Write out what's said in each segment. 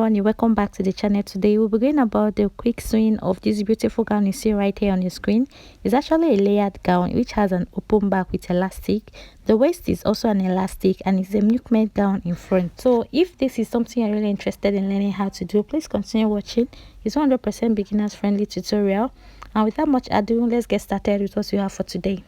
everyone, you're welcome back to the channel. Today we'll be going about the quick sewing of this beautiful gown you see right here on your screen. It's actually a layered gown which has an open back with elastic. The waist is also an elastic and it's a milkmaid gown in front. So if this is something you're really interested in learning how to do, please continue watching. It's 100% beginners friendly tutorial, and without much ado, let's get started with what we have for today.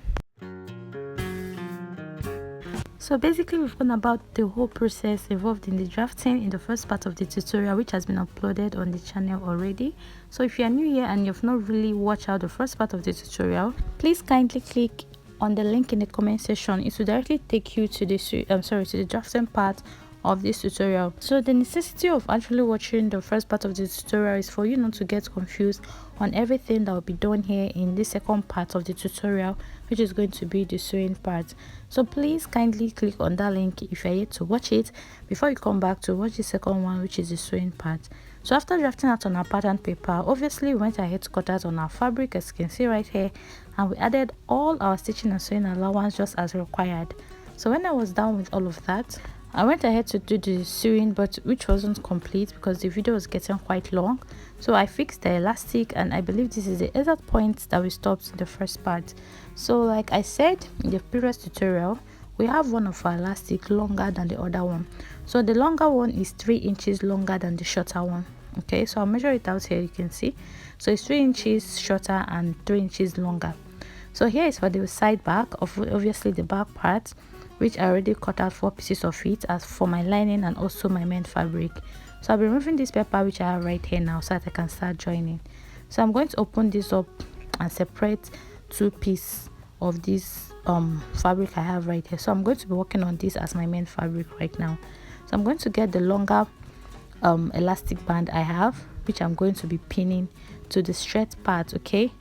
So basically, we've gone about the whole process involved in the drafting in the first part of the tutorial, which has been uploaded on the channel already. So if you are new here and you've not really watched out the first part of the tutorial, please kindly click on the link in the comment section. It will directly take you to the drafting part of this tutorial. So the necessity of actually watching the first part of the tutorial is for you not to get confused on everything that will be done here in the second part of the tutorial, which is going to be the sewing part. So please kindly click on that link if you're yet to watch it before you come back to watch the second one, which is the sewing part. So after drafting out on our pattern paper, obviously we went ahead to cut out on our fabric, as you can see right here, and we added all our stitching and sewing allowance just as required. So when I was done with all of that, I went ahead to do the sewing, but which wasn't complete because the video was getting quite long. So I fixed the elastic, and I believe this is the exact point that we stopped in the first part. So like I said in the previous tutorial, we have one of our elastic longer than the other one. So the longer one is 3 inches longer than the shorter one. Okay, so I'll measure it out here. You can see, so it's 3 inches shorter and 3 inches longer. So here is for the side back of obviously the back part, which I already cut out 4 pieces of it as for my lining and also my main fabric. So I'll be removing this paper which I have right here now so that I can start joining. So I'm going to open this up and separate 2 pieces of this fabric I have right here. So I'm going to be working on this as my main fabric right now. So I'm going to get the longer elastic band I have, which I'm going to be pinning to the straight part, okay,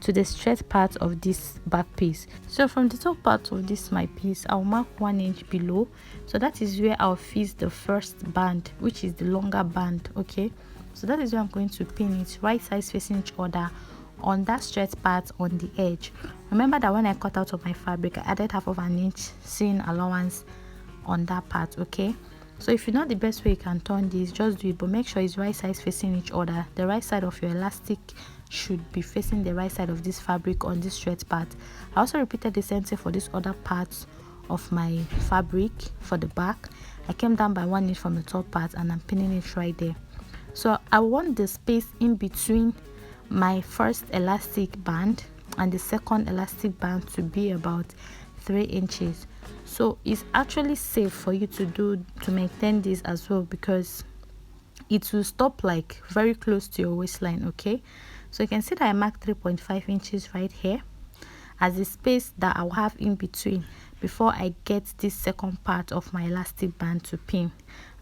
to the straight part of this back piece. So from the top part of this my piece, I'll mark 1 inch below, so that is where I'll fix the first band, which is the longer band. Okay, so that is where I'm going to pin it, right sides facing each other on that straight part on the edge. Remember that when I cut out of my fabric, I added half of an inch seam allowance on that part. Okay, so if you know the best way you can turn this, just do it, but make sure it's right sides facing each other. The right side of your elastic should be facing the right side of this fabric on this straight part. I also repeated the same thing for this other parts of my fabric. For the back, I came down by 1 inch from the top part and I'm pinning it right there. So I want the space in between my first elastic band and the second elastic band to be about 3 inches. So it's actually safe for you to maintain this as well, because it will stop like very close to your waistline. Okay, so you can see that I marked 3.5 inches right here as the space that I'll have in between before I get this second part of my elastic band to pin.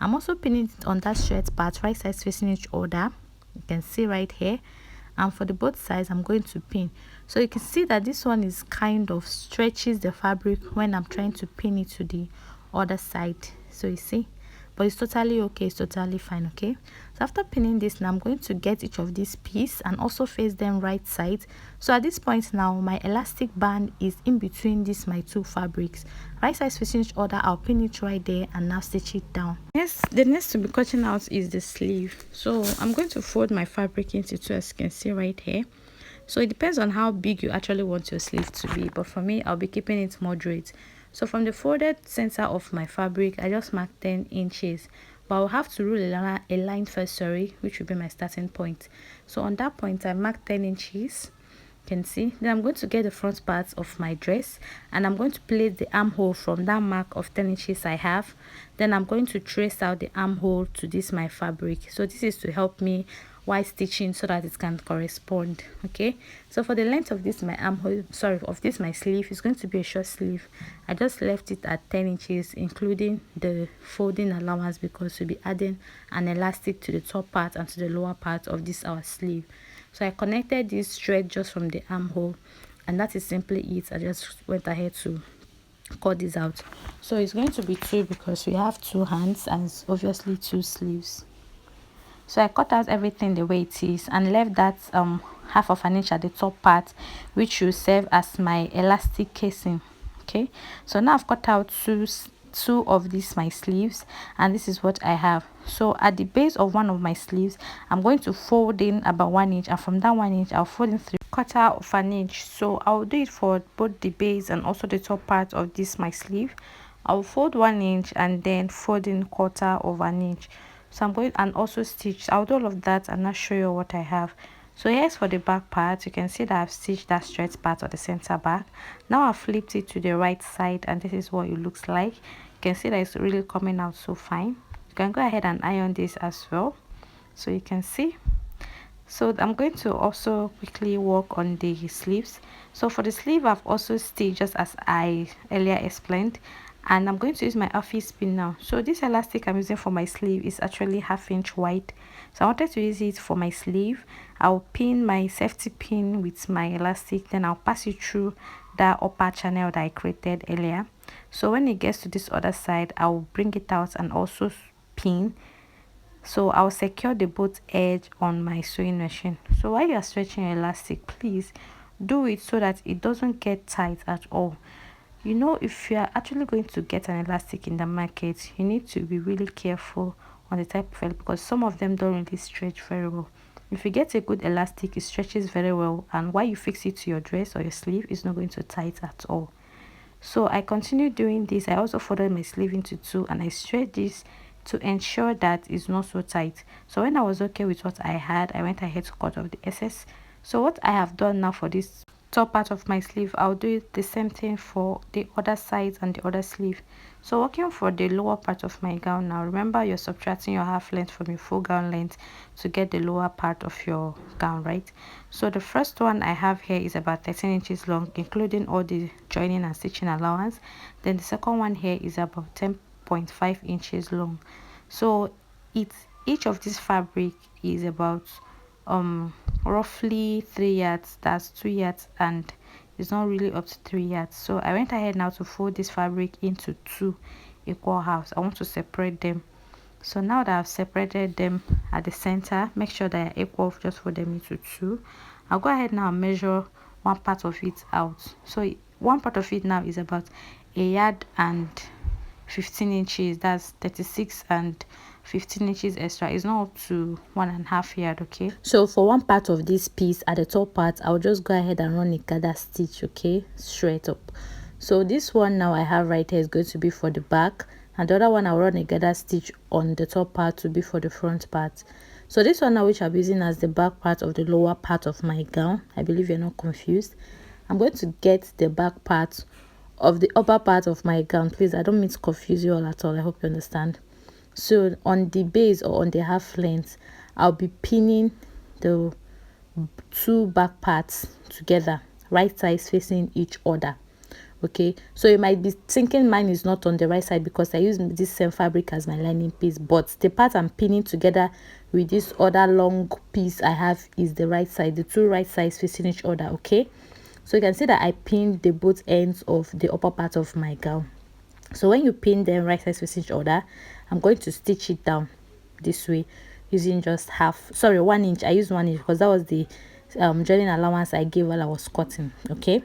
I'm also pinning it on that straight part, right sides facing each other. You can see right here, and for the both sides I'm going to pin. So you can see that this one is kind of stretches the fabric when I'm trying to pin it to the other side. So you see, but it's totally okay, it's totally fine. Okay, so after pinning this, now I'm going to get each of these pieces and also face them right side. So at this point now, my elastic band is in between these my 2 fabrics, right sides facing each other. I'll pin it right there and now stitch it down. The next to be cutting out is the sleeve. So I'm going to fold my fabric into 2, as you can see right here. So it depends on how big you actually want your sleeve to be, but for me, I'll be keeping it moderate. So from the folded center of my fabric, I just marked 10 inches, but I'll have to rule a line first, which will be my starting point. So on that point, I marked 10 inches. You can see. Then I'm going to get the front part of my dress, and I'm going to place the armhole from that mark of 10 inches I have. Then I'm going to trace out the armhole to this my fabric. So this is to help me while stitching so that it can correspond. Okay, so for the length of this my armhole, of this my sleeve, is going to be a short sleeve. I just left it at 10 inches including the folding allowance, because we'll be adding an elastic to the top part and to the lower part of this our sleeve. So I connected this thread just from the armhole, and that is simply it. I just went ahead to cut this out. So it's going to be 2 because we have 2 hands and it's obviously 2 sleeves. So I cut out everything the way it is and left that half of an inch at the top part, which will serve as my elastic casing. Okay, so now I've cut out 2 two of these my sleeves, and this is what I have. So at the base of one of my sleeves, I'm going to fold in about 1 inch, and from that 1 inch I'll fold in 3/4 of an inch. So I'll do it for both the base and also the top part of this my sleeve. I'll fold 1 inch and then fold in 1/4 of an inch. So I'm going, and also stitch. I'll do all of that and I'll show you what I have. So here's for the back part. You can see that I've stitched that straight part of the center back. Now I've flipped it to the right side, and this is what it looks like. You can see that it's really coming out so fine. You can go ahead and iron this as well, so you can see. So I'm going to also quickly work on the sleeves. So for the sleeve, I've also stitched just as I earlier explained, and I'm going to use my office pin now. So this elastic I'm using for my sleeve is actually 1/2 inch wide, so I wanted to use it for my sleeve. I'll pin my safety pin with my elastic, then I'll pass it through that upper channel that I created earlier. So when it gets to this other side, I'll bring it out and also pin. So I'll secure the both edge on my sewing machine. So while you are stretching your elastic, please do it so that it doesn't get tight at all. You know, if you are actually going to get an elastic in the market, you need to be really careful on the type of elastic, because some of them don't really stretch very well. If you get a good elastic, it stretches very well, and while you fix it to your dress or your sleeve, it's not going to tight at all. So I continue doing this. I also folded my sleeve into two, and I stretched this to ensure that it's not so tight. So when I was okay with what I had, I went ahead to cut off the excess. So what I have done now for this top part of my sleeve, I'll do the same thing for the other sides and the other sleeve. So working for the lower part of my gown now, remember you're subtracting your half length from your full gown length to get the lower part of your gown, right? So the first one I have here is about 13 inches long, including all the joining and stitching allowance. Then the second one here is about 10.5 inches long. So each of this fabric is about roughly 3 yards, that's 2 yards, and it's not really up to 3 yards. So I went ahead now to fold this fabric into two equal halves. I want to separate them. So now that I've separated them at the center, make sure that they're equal, just fold them into two. I'll go ahead now and measure one part of it out. So one part of it now is about 1 yard and 15 inches, that's 36 and 15 inches extra. It's not up to 1.5 yard. Okay, so for one part of this piece at the top part, I'll just go ahead and run a gather stitch, okay, straight up. So this one now I have right here is going to be for the back, and the other one I'll run a gather stitch on the top part to be for the front part. So this one now, which I'm using as the back part of the lower part of my gown, I believe you're not confused. I'm going to get the back part of the upper part of my gown. Please, I don't mean to confuse you all at all. I hope you understand. So on the base or on the half length, I'll be pinning the two back parts together, right sides facing each other. Okay, so you might be thinking mine is not on the right side because I use this same fabric as my lining piece, but the part I'm pinning together with this other long piece I have is the right side, the two right sides facing each other. Okay, so you can see that I pinned the both ends of the upper part of my gown. So when you pin them right sides facing each other, I'm going to stitch it down this way using just 1 inch. I used 1 inch because that was the joining allowance I gave while I was cutting. Okay,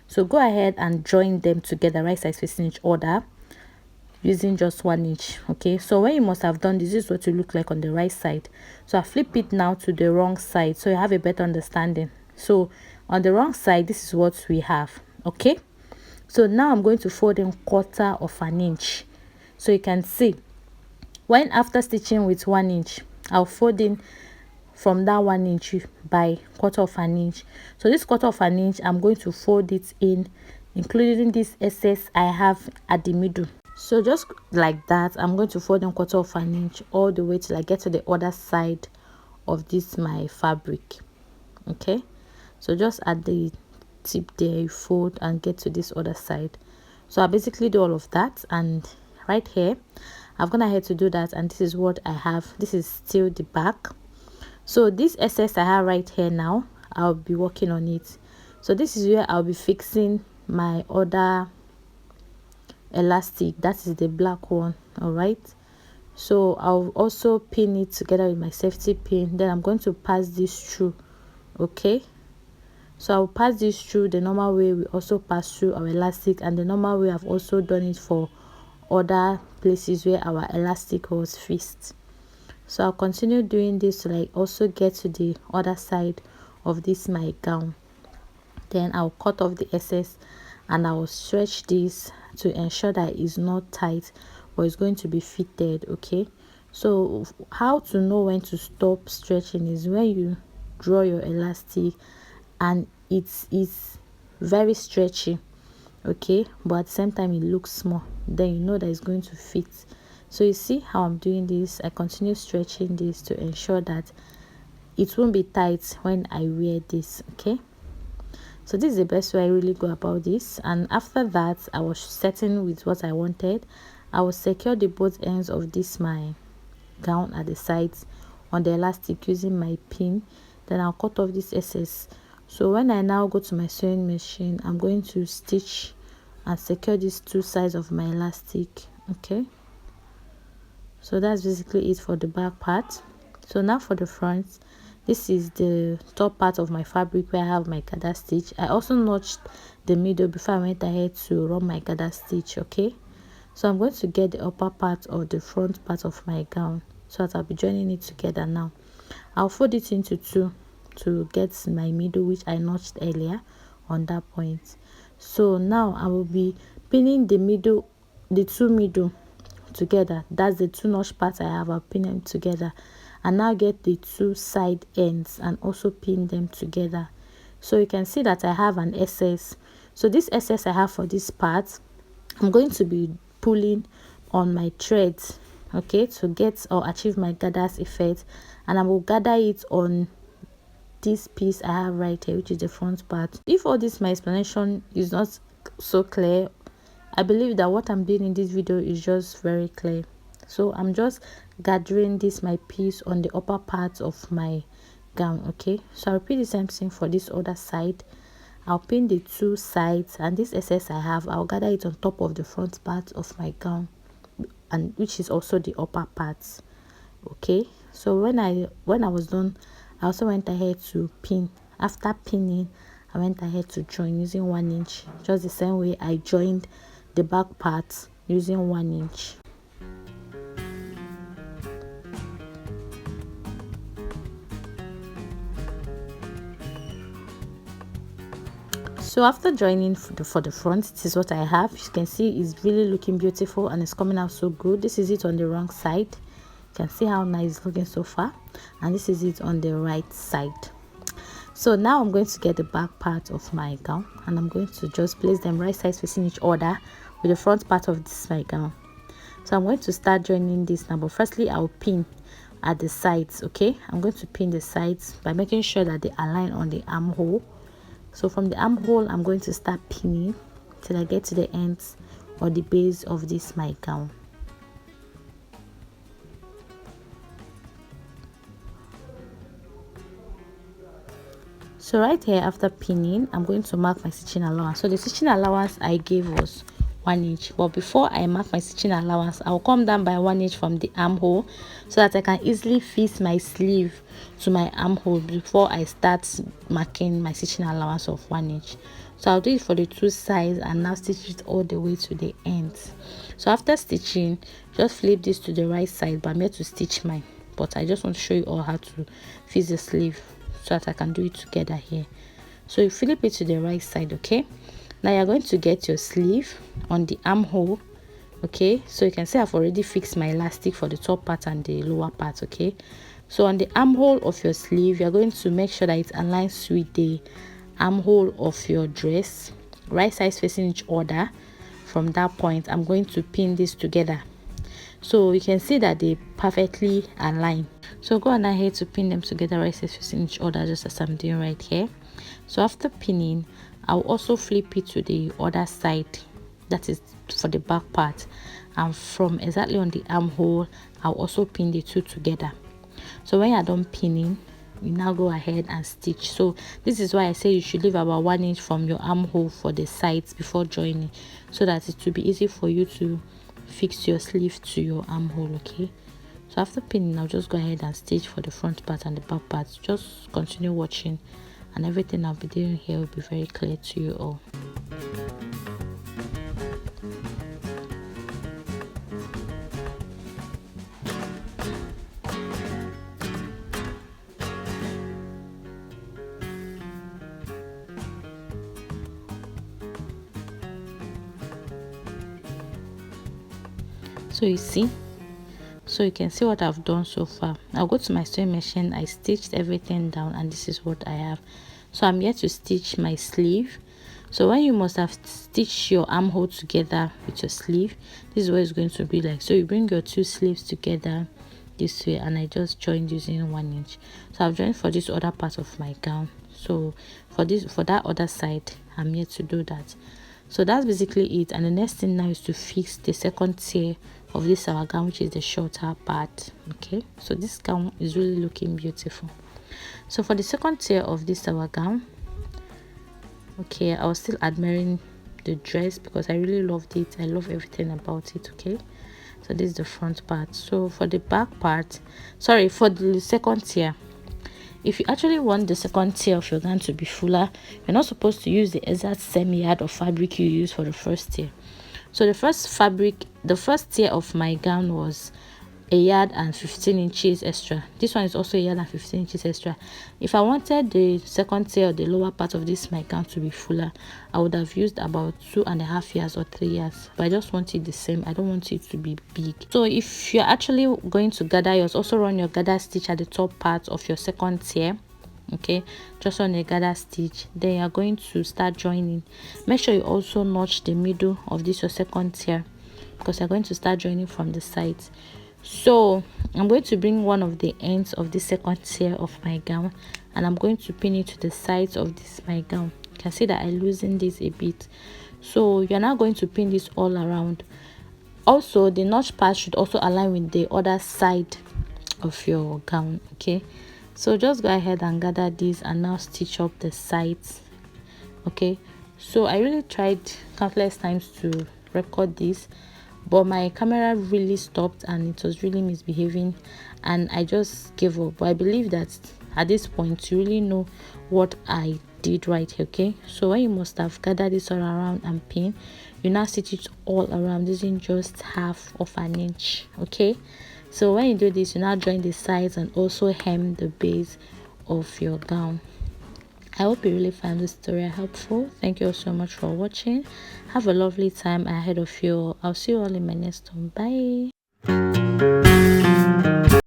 so go ahead and join them together right sides facing each other using just 1 inch. Okay, so when you must have done this is what you look like on the right side. So I flip it now to the wrong side so you have a better understanding. So on the wrong side, this is what we have. Okay, so now I'm going to fold in 1/4 of an inch. So you can see when after stitching with 1 inch, I'll fold in from that 1 inch by 1/4 of an inch. So this 1/4 of an inch, I'm going to fold it in, including this excess I have at the middle. So just like that, I'm going to fold in 1/4 of an inch all the way till I get to the other side of this my fabric. Okay, so just at the tip there, you fold and get to this other side. So I basically do all of that, and right here I've gone ahead to do that, and this is what I have. This is still the back. So this excess I have right here now, I'll be working on it. So this is where I'll be fixing my other elastic, that is the black one. All right, so I'll also pin it together with my safety pin, then I'm going to pass this through. Okay, so I'll pass this through the normal way we also pass through our elastic, and the normal way I've also done it for other places where our elastic was fixed. So I'll continue doing this to like also get to the other side of this my gown. Then I'll cut off the excess and I'll stretch this to ensure that it's not tight but it's going to be fitted. Okay, so how to know when to stop stretching is when you draw your elastic and it's very stretchy, okay, but at the same time it looks small, then you know that it's going to fit. So you see how I'm doing this. I continue stretching this to ensure that it won't be tight when I wear this. Okay, so this is the best way I really go about this. And after that, I was certain with what I wanted. I will secure the both ends of this my gown at the sides on the elastic using my pin. Then I'll cut off this excess. So when I now go to my sewing machine, I'm going to stitch and secure these two sides of my elastic. Okay, so that's basically it for the back part. So now for the front, this is the top part of my fabric where I have my gather stitch. I also notched the middle before I went ahead to run my gather stitch. Okay, so I'm going to get the upper part of the front part of my gown, so that I'll be joining it together. Now I'll fold it into two to get my middle, which I notched earlier on that point. So now I will be pinning the middle, the two middle together. That's the two notch parts I have. I'll pin them together and now get the two side ends and also pin them together. So you can see that I have an excess. So this excess I have for this part, I'm going to be pulling on my threads, okay, to get or achieve my gathers effect, and I will gather it on this piece I have right here, which is the front part. If all this my explanation is not so clear, I believe that what I'm doing in this video is just very clear. So I'm just gathering this my piece on the upper part of my gown. Okay, so I'll repeat the same thing for this other side. I'll pin the two sides, and this excess I have, I'll gather it on top of the front part of my gown, and which is also the upper part. Okay, so when I was done, I also went ahead to pin. After pinning, I went ahead to join using 1 inch, just the same way I joined the back part using 1 inch. So after joining for the front, this is what I have. You can see it's really looking beautiful and it's coming out so good. This is it on the wrong side. You can see how nice it's looking so far, and this is it on the right side. So now I'm going to get the back part of my gown, and I'm going to just place them right sides facing each other with the front part of this my gown. So I'm going to start joining this now, but firstly I'll pin at the sides. Okay, I'm going to pin the sides by making sure that they align on the armhole. So from the armhole, I'm going to start pinning till I get to the ends or the base of this my gown. So right here, after pinning, I'm going to mark my stitching allowance. So the stitching allowance I gave was 1 inch, but before I mark my stitching allowance, I'll come down by 1 inch from the armhole so that I can easily fit my sleeve to my armhole before I start marking my stitching allowance of 1 inch. So I'll do it for the two sides and now stitch it all the way to the ends. So after stitching, just flip this to the right side, but I'm here to stitch mine, but I just want to show you all how to fit the sleeve so that I can do it together here. So you flip it to the right side. Okay, now you're going to get your sleeve on the armhole. Okay, so you can see I've already fixed my elastic for the top part and the lower part. Okay, so on the armhole of your sleeve, you're going to make sure that it aligns with the armhole of your dress, right sides facing each other. From that point, I'm going to pin this together, so you can see that they perfectly align. So go on ahead to pin them together right sides facing each other, just as I'm doing right here. So after pinning, I'll also flip it to the other side, that is for the back part, and from exactly on the armhole, I'll also pin the two together. So when you're done pinning, you now go ahead and stitch. So this is why I say you should leave about 1 inch from your armhole for the sides before joining, so that it will be easy for you to fix your sleeve to your armhole. Okay, so after pinning, I'll just go ahead and stitch for the front part and the back part. Just continue watching, and everything I'll be doing here will be very clear to you all. So you see, so you can see what I've done so far. I'll go to my sewing machine. I stitched everything down, and this is what I have. So I'm here to stitch my sleeve. So when you must have stitched your armhole together with your sleeve, this is what it's going to be like. So you bring your two sleeves together this way, and I just joined using 1 inch. So I've joined for this other part of my gown. So for that other side, I'm here to do that. So that's basically it. And the next thing now is to fix the second tier of this our gown, which is the shorter part. Okay, so this gown is really looking beautiful. So for the second tier of this our gown, okay, I was still admiring the dress because I really loved it. I love everything about it. Okay, so this is the front part. So for the back part, sorry, for the second tier, if you actually want the second tier of your gown to be fuller, you're not supposed to use the exact same yard of fabric you use for the first tier. So the first tier of my gown was 1 yard and 15 inches extra. This one is also 1 yard and 15 inches extra. If I wanted the second tier or the lower part of this my gown to be fuller, I would have used about 2.5 yards or 3 yards, but I just want it the same. I don't want it to be big. So if you're actually going to gather yours, also run your gather stitch at the top part of your second tier. Okay, just on a gather stitch, then you're going to start joining. Make sure you also notch the middle of this your second tier, because you're going to start joining from the sides. So I'm going to bring one of the ends of the second tier of my gown, and I'm going to pin it to the sides of this my gown. You can see that I loosen this a bit. So you're now going to pin this all around. Also, the notch part should also align with the other side of your gown. Okay, so just go ahead and gather this and now stitch up the sides. Okay, so I really tried countless times to record this, but my camera really stopped and it was really misbehaving, and I just gave up. But I believe that at this point you really know what I did right here. Okay, so when you must have gathered this all around and pin, you now stitch it all around using just 1/2 inch. Okay, so when you do this, you now join the sides and also hem the base of your gown. I hope you really found this tutorial helpful. Thank you all so much for watching. Have a lovely time ahead of you. I'll see you all in my next one. Bye.